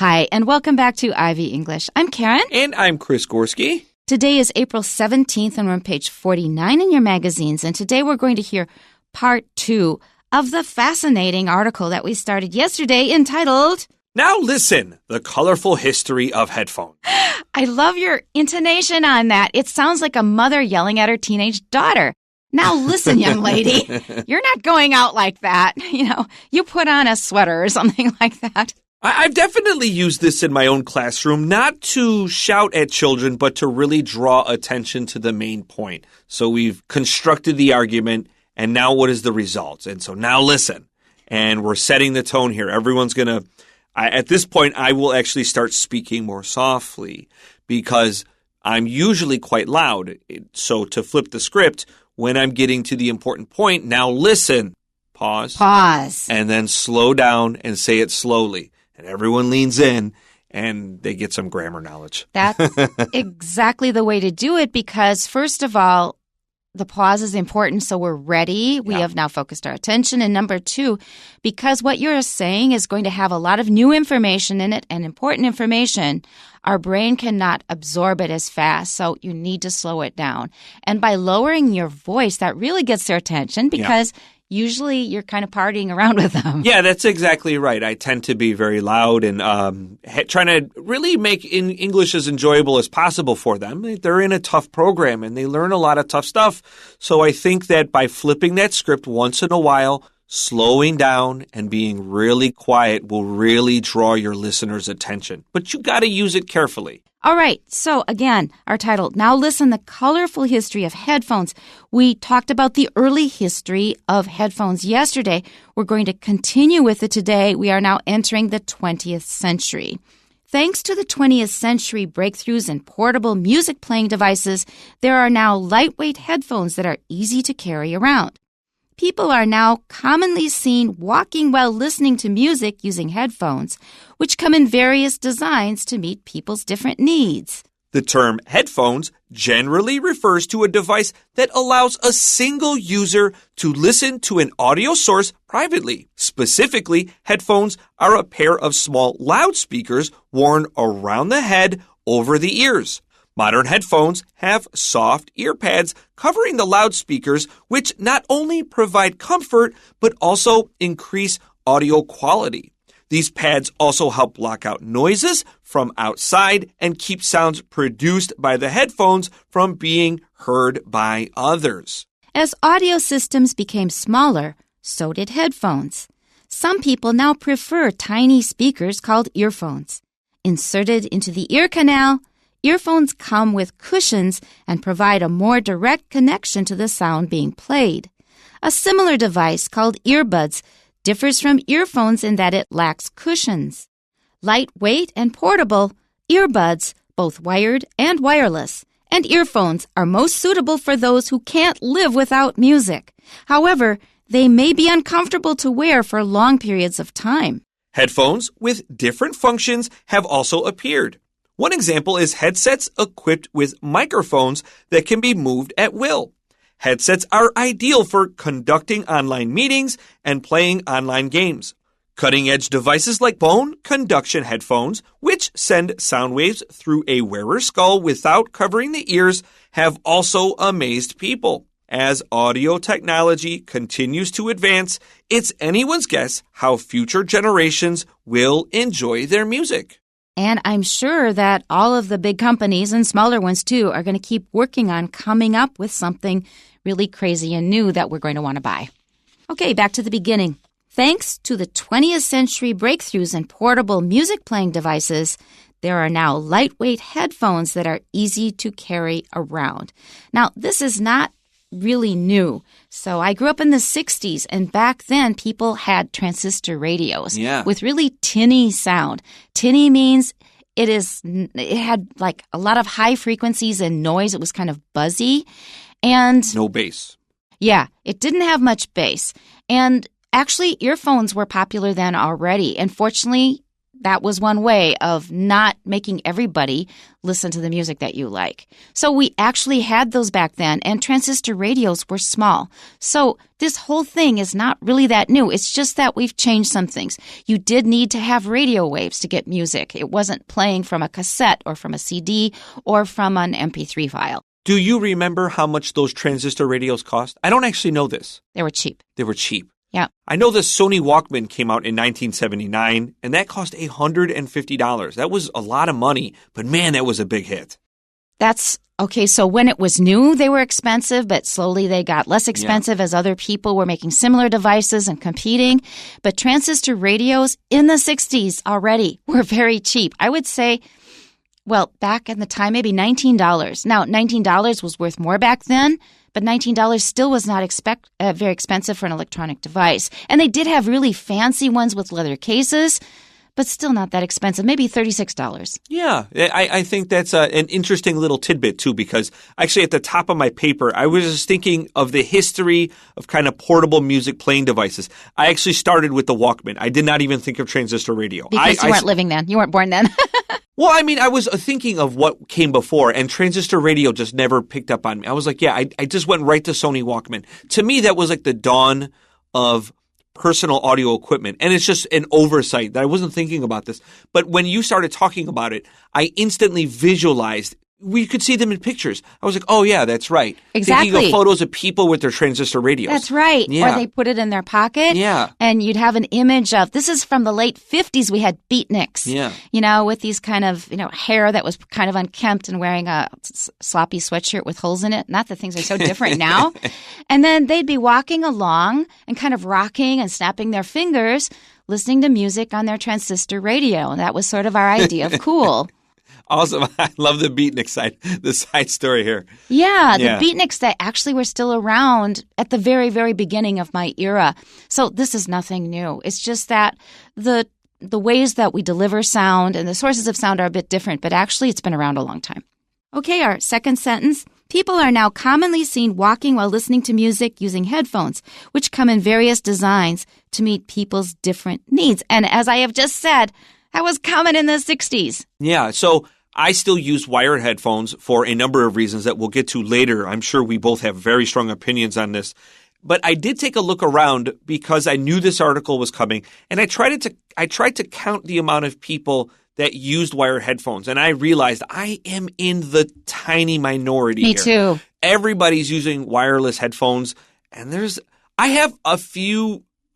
Hi, and welcome back to Ivy English. I'm Karen. And I'm Chris Gorski. Today is April 17th, and we're on page 49 in your magazines. And today we're going to hear part 2 of the fascinating article that we started yesterday entitled... Now listen, the colorful history of headphones. I love your intonation on that. It sounds like a mother yelling at her teenage daughter. Now listen, young lady, you're not going out like that. You put on a sweater or something like that. I've definitely used this in my own classroom, not to shout at children, but to really draw attention to the main point. So we've constructed the argument, and now what is the result? And so now listen, and we're setting the tone here. Everyone's going to, at this point, I will actually start speaking more softly because I'm usually quite loud. So to flip the script, when I'm getting to the important point, now listen, pause, and then slow down and say it slowly. And everyone leans in and they get some grammar knowledge. That's exactly the way to do it because, first of all, the pause is important so we're ready. We have now focused our attention. And number 2, because what you're saying is going to have a lot of new information in it and important information, our brain cannot absorb it as fast. So you need to slow it down. And by lowering your voice, that really gets their attention because usually you're kind of partying around with them. Yeah, that's exactly right. I tend to be very loud and trying to really make English as enjoyable as possible for them. They're in a tough program and they learn a lot of tough stuff. So I think that by flipping that script once in a while, slowing down and being really quiet will really draw your listeners' attention. But you got to use it carefully. All right, so again, our title, Now Listen, the Colorful History of Headphones. We talked about the early history of headphones yesterday. We're going to continue with it today. We are now entering the 20th century. Thanks to the 20th century breakthroughs in portable music playing devices, there are now lightweight headphones that are easy to carry around. People are now commonly seen walking while listening to music using headphones, which come in various designs to meet people's different needs. The term headphones generally refers to a device that allows a single user to listen to an audio source privately. Specifically, headphones are a pair of small loudspeakers worn around the head over the ears. Modern headphones have soft ear pads covering the loudspeakers, which not only provide comfort, but also increase audio quality. These pads also help block out noises from outside and keep sounds produced by the headphones from being heard by others. As audio systems became smaller, so did headphones. Some people now prefer tiny speakers called earphones. Inserted into the ear canal, earphones come with cushions and provide a more direct connection to the sound being played. A similar device called earbuds differs from earphones in that it lacks cushions. Lightweight and portable, earbuds, both wired and wireless, and earphones are most suitable for those who can't live without music. However, they may be uncomfortable to wear for long periods of time. Headphones with different functions have also appeared. One example is headsets equipped with microphones that can be moved at will. Headsets are ideal for conducting online meetings and playing online games. Cutting-edge devices like bone conduction headphones, which send sound waves through a wearer's skull without covering the ears, have also amazed people. As audio technology continues to advance, it's anyone's guess how future generations will enjoy their music. And I'm sure that all of the big companies and smaller ones too are going to keep working on coming up with something really crazy and new that we're going to want to buy. Okay, back to the beginning. Thanks to the 20th century breakthroughs in portable music playing devices, there are now lightweight headphones that are easy to carry around. Now, this is not really new. So I grew up in the 60s, and back then people had transistor radios with really tinny sound. Tinny means it had like a lot of high frequencies and noise. It was kind of buzzy. And no bass. Yeah, it didn't have much bass. And actually, earphones were popular then already. And fortunately, that was one way of not making everybody listen to the music that you like. So we actually had those back then, and transistor radios were small. So this whole thing is not really that new. It's just that we've changed some things. You did need to have radio waves to get music. It wasn't playing from a cassette or from a CD or from an MP3 file. Do you remember how much those transistor radios cost? I don't actually know this. They were cheap. They were cheap. Yeah. I know the Sony Walkman came out in 1979, and that cost $150. That was a lot of money, but man, that was a big hit. That's okay. So when it was new, they were expensive, but slowly they got less expensive as other people were making similar devices and competing. But transistor radios in the 60s already were very cheap. I would say, well, back in the time, maybe $19. Now, $19 was worth more back then, but $19 still was not very expensive for an electronic device. And they did have really fancy ones with leather cases, but still not that expensive, maybe $36. Yeah, I think that's an interesting little tidbit, too, because actually at the top of my paper, I was just thinking of the history of kind of portable music playing devices. I actually started with the Walkman. I did not even think of transistor radio. Because you weren't living then. You weren't born then. Well, I mean, I was thinking of what came before, and transistor radio just never picked up on me. I was like, yeah, I just went right to Sony Walkman. To me, that was like the dawn of personal audio equipment, and it's just an oversight that I wasn't thinking about this. But when you started talking about it, I instantly visualized. We could see them in pictures. I was like, oh, yeah, that's right. Exactly. Thinking of photos of people with their transistor radios. That's right. Yeah. Or they put it in their pocket. Yeah. And you'd have an image of, this is from the late 50s, we had beatniks. Yeah. You know, with these kind of, hair that was kind of unkempt and wearing a sloppy sweatshirt with holes in it. Not that things are so different now. And then they'd be walking along and kind of rocking and snapping their fingers, listening to music on their transistor radio. And that was sort of our idea of cool. Awesome. I love the beatnik side, the side story here. Yeah, the beatniks that actually were still around at the very, very beginning of my era. So this is nothing new. It's just that the ways that we deliver sound and the sources of sound are a bit different, but actually it's been around a long time. Okay, our second sentence. People are now commonly seen walking while listening to music using headphones, which come in various designs to meet people's different needs. And as I have just said, that was common in the 60s. Yeah, so I still use wired headphones for a number of reasons that we'll get to later. I'm sure we both have very strong opinions on this. But I did take a look around because I knew this article was coming, and I tried to count the amount of people that used wired headphones, and I realized I am in the tiny minority here. Me too. Everybody's using wireless headphones, and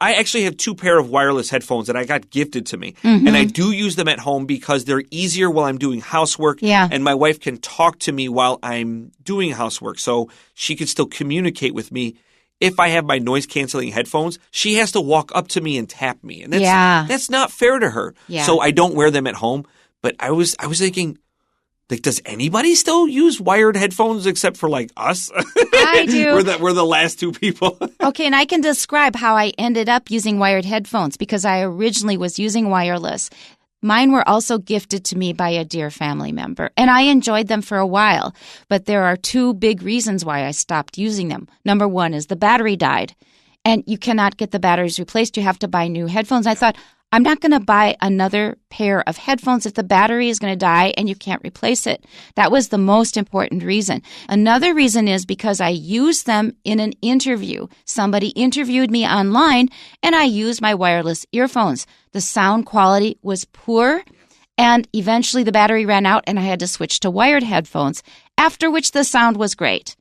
I actually have 2 pair of wireless headphones that I got gifted to me. Mm-hmm. And I do use them at home because they're easier while I'm doing housework. Yeah. And my wife can talk to me while I'm doing housework. So she can still communicate with me. If I have my noise-canceling headphones, she has to walk up to me and tap me. And that's not fair to her. Yeah. So I don't wear them at home. But I was thinking, like, does anybody still use wired headphones except for, like, us? I do. We're the last 2 people. Okay, and I can describe how I ended up using wired headphones because I originally was using wireless. Mine were also gifted to me by a dear family member, and I enjoyed them for a while. But there are 2 big reasons why I stopped using them. Number 1 is the battery died, and you cannot get the batteries replaced. You have to buy new headphones. I thought, I'm not going to buy another pair of headphones if the battery is going to die and you can't replace it. That was the most important reason. Another reason is because I used them in an interview. Somebody interviewed me online and I used my wireless earphones. The sound quality was poor and eventually the battery ran out and I had to switch to wired headphones, after which the sound was great.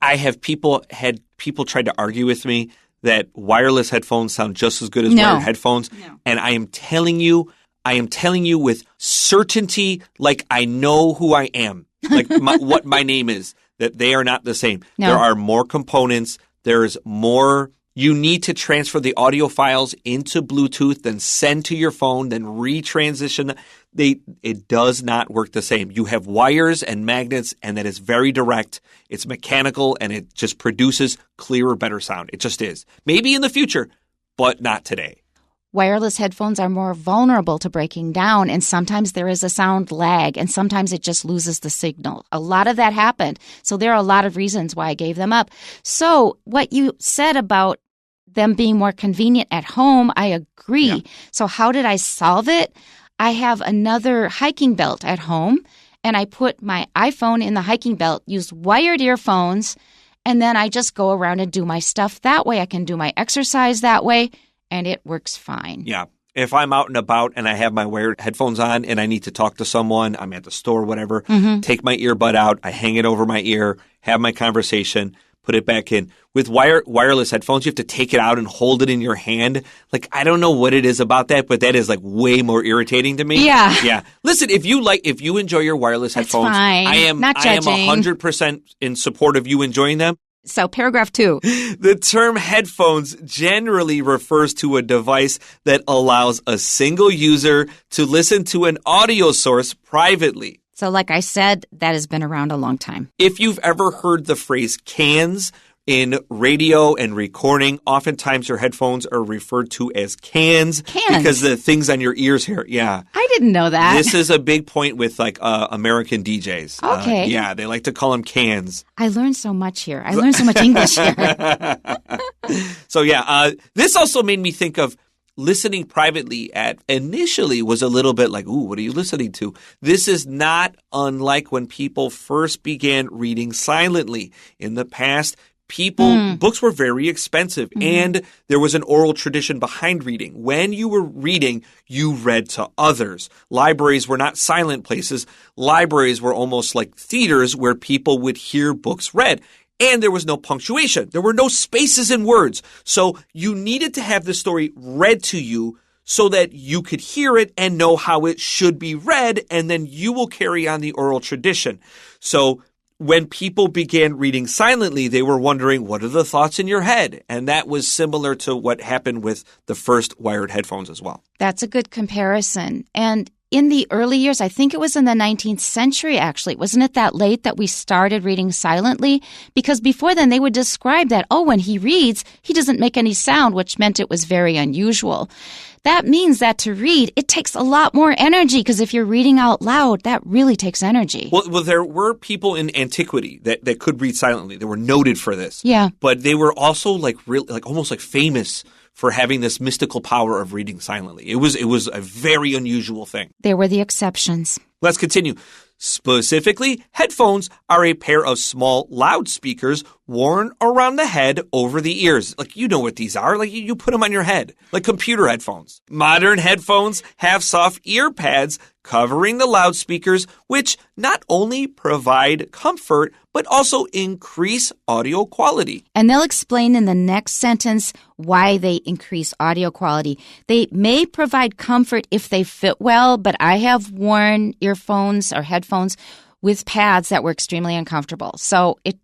I have people tried to argue with me that wireless headphones sound just as good as wired headphones. No. And I am telling you with certainty, like I know who I am, like what my name is, that they are not the same. No. There are more components. There's more. You need to transfer the audio files into Bluetooth, then send to your phone, then retransition. It does not work the same. You have wires and magnets, and that is very direct. It's mechanical, and it just produces clearer, better sound. It just is. Maybe in the future, but not today. Wireless headphones are more vulnerable to breaking down, and sometimes there is a sound lag, and sometimes it just loses the signal. A lot of that happened, so there are a lot of reasons why I gave them up. So what you said about them being more convenient at home, I agree. Yeah. So how did I solve it? I have another hiking belt at home, and I put my iPhone in the hiking belt, use wired earphones, and then I just go around and do my stuff that way. I can do my exercise that way, and it works fine. Yeah. If I'm out and about and I have my wired headphones on and I need to talk to someone, I'm at the store, whatever, take my earbud out, I hang it over my ear, have my conversation, put it back in. With wireless headphones, you have to take it out and hold it in your hand. Like, I don't know what it is about that, but that is like way more irritating to me. Yeah. Yeah. Listen, if you enjoy your wireless headphones, fine. I am 100% in support of you enjoying them. So paragraph 2. The term headphones generally refers to a device that allows a single user to listen to an audio source privately. So like I said, that has been around a long time. If you've ever heard the phrase cans in radio and recording, oftentimes your headphones are referred to as cans. Because the things on your ears here. Yeah. I didn't know that. This is a big point with like American DJs. Okay. Yeah, they like to call them cans. I learned so much here. I learned so much English here. So yeah, this also made me think of listening privately initially was a little bit like, ooh, what are you listening to? This is not unlike when people first began reading silently. In the past, books were very expensive, and there was an oral tradition behind reading. When you were reading, you read to others. Libraries were not silent places. Libraries were almost like theaters where people would hear books read. And there was no punctuation. There were no spaces in words. So you needed to have the story read to you so that you could hear it and know how it should be read, and then you will carry on the oral tradition. So when people began reading silently, they were wondering, what are the thoughts in your head? And that was similar to what happened with the first wired headphones as well. That's a good comparison. And in the early years, I think it was in the 19th century, actually, wasn't it that late that we started reading silently? Because before then, they would describe that, when he reads, he doesn't make any sound, which meant it was very unusual. That means that to read, it takes a lot more energy, because if you're reading out loud, that really takes energy. Well, there were people in antiquity that could read silently. They were noted for this. Yeah. But they were also almost like famous for having this mystical power of reading silently. It was a very unusual thing. They were the exceptions. Let's continue. Specifically, headphones are a pair of small loudspeakers worn around the head over the ears. Like, you know what these are. Like, you put them on your head, like computer headphones. Modern headphones have soft ear pads covering the loudspeakers, which not only provide comfort, but also increase audio quality. And they'll explain in the next sentence why they increase audio quality. They may provide comfort if they fit well, but I have worn earphones or headphones with pads that were extremely uncomfortable. So it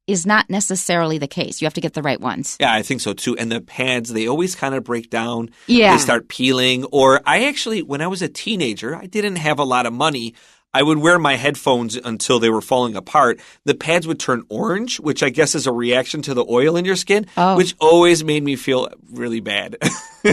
is not necessarily the case. You have to get the right ones. Yeah, I think so too. And the pads, they always kind of break down. Yeah. They start peeling. Or when I was a teenager, I didn't have a lot of money. I would wear my headphones until they were falling apart. The pads would turn orange, which I guess is a reaction to the oil in your skin, which always made me feel really bad.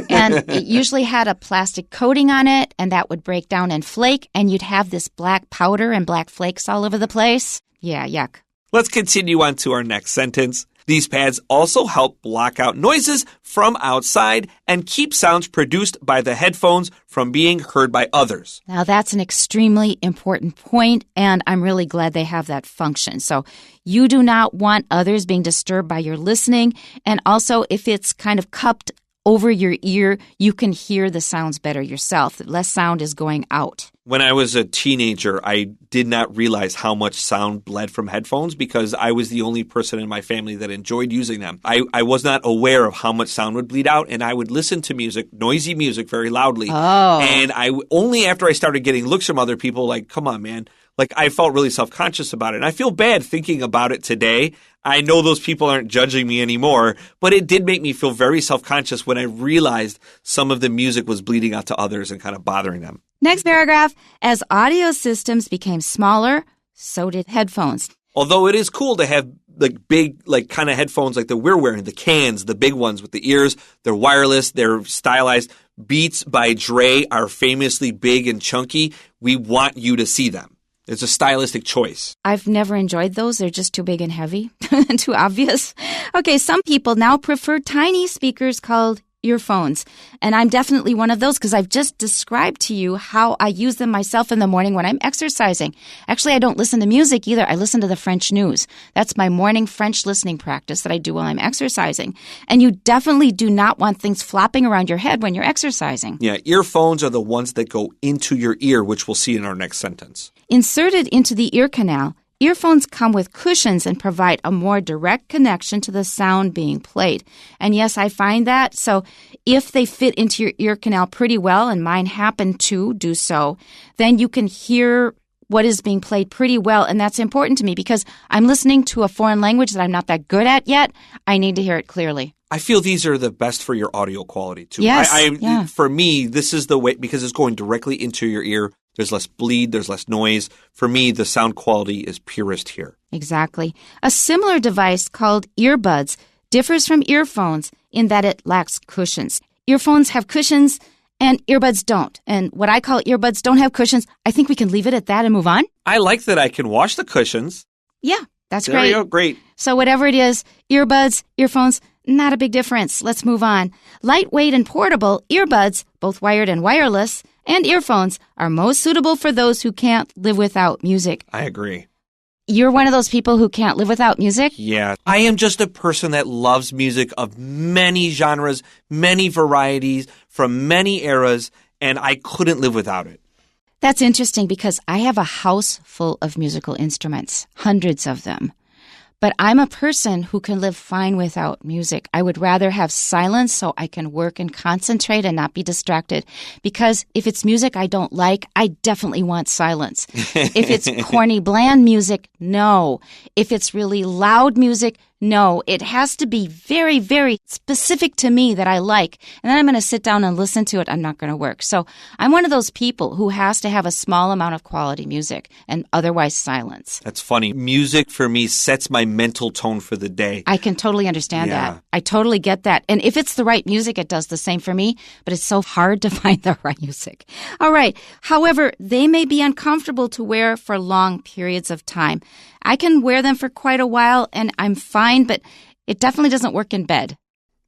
And it usually had a plastic coating on it, and that would break down and flake, and you'd have this black powder and black flakes all over the place. Yeah, yuck. Let's continue on to our next sentence. These pads also help block out noises from outside and keep sounds produced by the headphones from being heard by others. Now, that's an extremely important point, and I'm really glad they have that function. So you do not want others being disturbed by your listening, and also if it's kind of cupped over your ear, you can hear the sounds better yourself. Less sound is going out. When I was a teenager, I did not realize how much sound bled from headphones because I was the only person in my family that enjoyed using them. I was not aware of how much sound would bleed out, and I would listen to music, noisy music, very loudly. And only after I started getting looks from other people like, come on, man. Like, I felt really self-conscious about it. And I feel bad thinking about it today. I know those people aren't judging me anymore, but it did make me feel very self-conscious when I realized some of the music was bleeding out to others and kind of bothering them. Next paragraph. As audio systems became smaller, so did headphones. Although it is cool to have like big, like kind of headphones like that we're wearing, the cans, the big ones with the ears, they're wireless, they're stylized. Beats by Dre are famously big and chunky. We want you to see them. It's a stylistic choice. I've never enjoyed those. They're just too big and heavy, too obvious. Okay, some people now prefer tiny speakers called earphones. And I'm definitely one of those because I've just described to you how I use them myself in the morning when I'm exercising. Actually, I don't listen to music either. I listen to the French news. That's my morning French listening practice that I do while I'm exercising. And you definitely do not want things flopping around your head when you're exercising. Yeah, earphones are the ones that go into your ear, which we'll see in our next sentence. Inserted into the ear canal, earphones come with cushions and provide a more direct connection to the sound being played. And yes, I find that. So if they fit into your ear canal pretty well, and mine happen to do so, then you can hear what is being played pretty well. And that's important to me because I'm listening to a foreign language that I'm not that good at yet. I need to hear it clearly. I feel these are the best for your audio quality, too. Yes, For me, this is the way, because it's going directly into your ear. There's less bleed, there's less noise. For me, the sound quality is purest here. Exactly. A similar device called earbuds differs from earphones in that it lacks cushions. Earphones have cushions and earbuds don't. And what I call earbuds don't have cushions. I think we can leave it at that and move on. I like that I can wash the cushions. Yeah, that's there great. You go, great. So whatever it is, earbuds, earphones, not a big difference. Let's move on. Lightweight and portable, earbuds, both wired and wireless, and earphones are most suitable for those who can't live without music. I agree. You're one of those people who can't live without music? Yeah. I am just a person that loves music of many genres, many varieties, from many eras, and I couldn't live without it. That's interesting because I have a house full of musical instruments, hundreds of them. But I'm a person who can live fine without music. I would rather have silence so I can work and concentrate and not be distracted. Because if it's music I don't like, I definitely want silence. If it's corny, bland music, no. If it's really loud music, no. It has to be very, very specific to me that I like. And then I'm going to sit down and listen to it. I'm not going to work. So I'm one of those people who has to have a small amount of quality music and otherwise silence. That's funny. Music for me sets my mental tone for the day. I can totally understand that. I totally get that. And if it's the right music, it does the same for me. But it's so hard to find the right music. All right. However, they may be uncomfortable to wear for long periods of time. I can wear them for quite a while and I'm fine, but it definitely doesn't work in bed.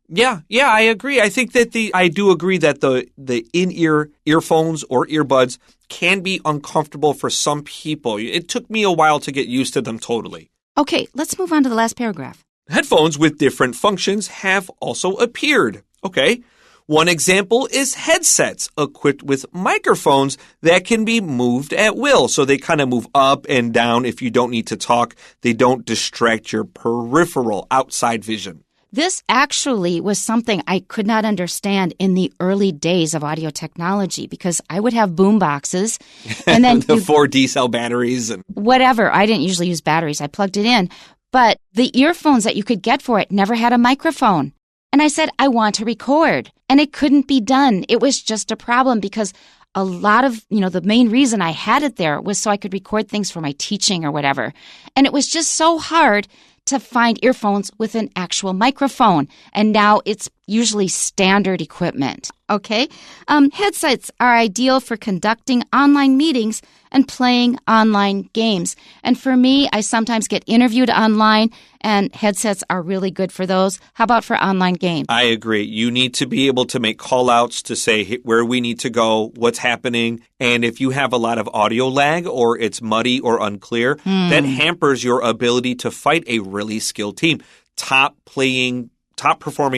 Yeah, I agree. I think that I do agree that the in-ear earphones or earbuds can be uncomfortable for some people. It took me a while to get used to them totally. Okay, let's move on to the last paragraph. Headphones with different functions have also appeared. Okay. One example is headsets equipped with microphones that can be moved at will. So they kind of move up and down if you don't need to talk. They don't distract your peripheral outside vision. This actually was something I could not understand in the early days of audio technology because I would have boom boxes and then the 4D cell batteries and whatever. I didn't usually use batteries. I plugged it in. But the earphones that you could get for it never had a microphone. And I said, I want to record. And it couldn't be done. It was just a problem because a lot of, the main reason I had it there was so I could record things for my teaching or whatever. And it was just so hard to find earphones with an actual microphone. And now it's usually standard equipment. Okay? Headsets are ideal for conducting online meetings and playing online games. And for me, I sometimes get interviewed online, and headsets are really good for those. How about for online games? I agree. You need to be able to make call-outs to say where we need to go, what's happening. And if you have a lot of audio lag or it's muddy or unclear, that hampers your ability to fight a really skilled team. Top-performing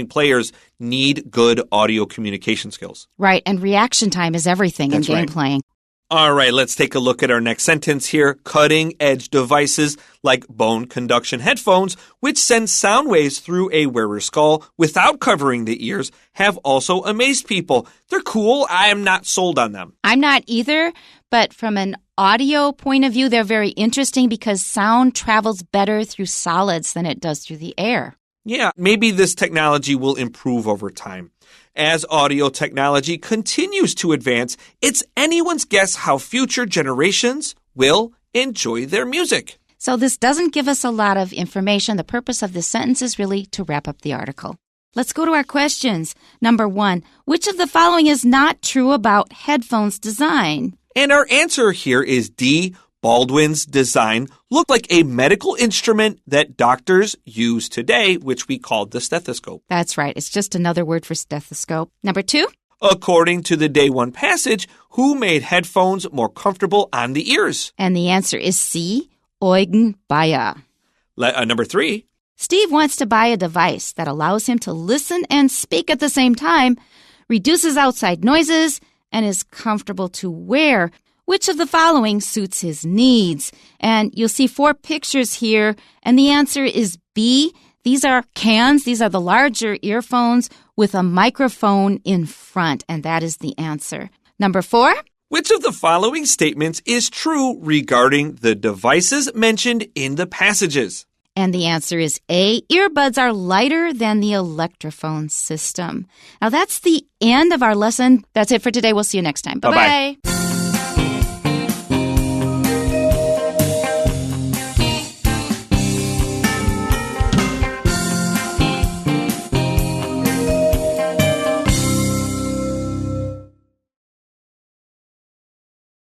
players need good audio communication skills. Right, and reaction time is everything in game playing. All right, let's take a look at our next sentence here. Cutting-edge devices like bone conduction headphones, which send sound waves through a wearer's skull without covering the ears, have also amazed people. They're cool. I am not sold on them. I'm not either, but from an audio point of view, they're very interesting because sound travels better through solids than it does through the air. Yeah, maybe this technology will improve over time. As audio technology continues to advance, it's anyone's guess how future generations will enjoy their music. So this doesn't give us a lot of information. The purpose of this sentence is really to wrap up the article. Let's go to our questions. Number 1, which of the following is not true about headphones design? And our answer here is D. Baldwin's design looked like a medical instrument that doctors use today, which we called the stethoscope. That's right. It's just another word for stethoscope. Number 2. According to the Day 1 passage, who made headphones more comfortable on the ears? And the answer is C. Eugen Bayer. Number 3. Steve wants to buy a device that allows him to listen and speak at the same time, reduces outside noises, and is comfortable to wear. Which of the following suits his needs? And you'll see 4 pictures here, and the answer is B. These are cans. These are the larger earphones with a microphone in front, and that is the answer. Number 4. Which of the following statements is true regarding the devices mentioned in the passages? And the answer is A. Earbuds are lighter than the electrophone system. Now, that's the end of our lesson. That's it for today. We'll see you next time. Bye-bye.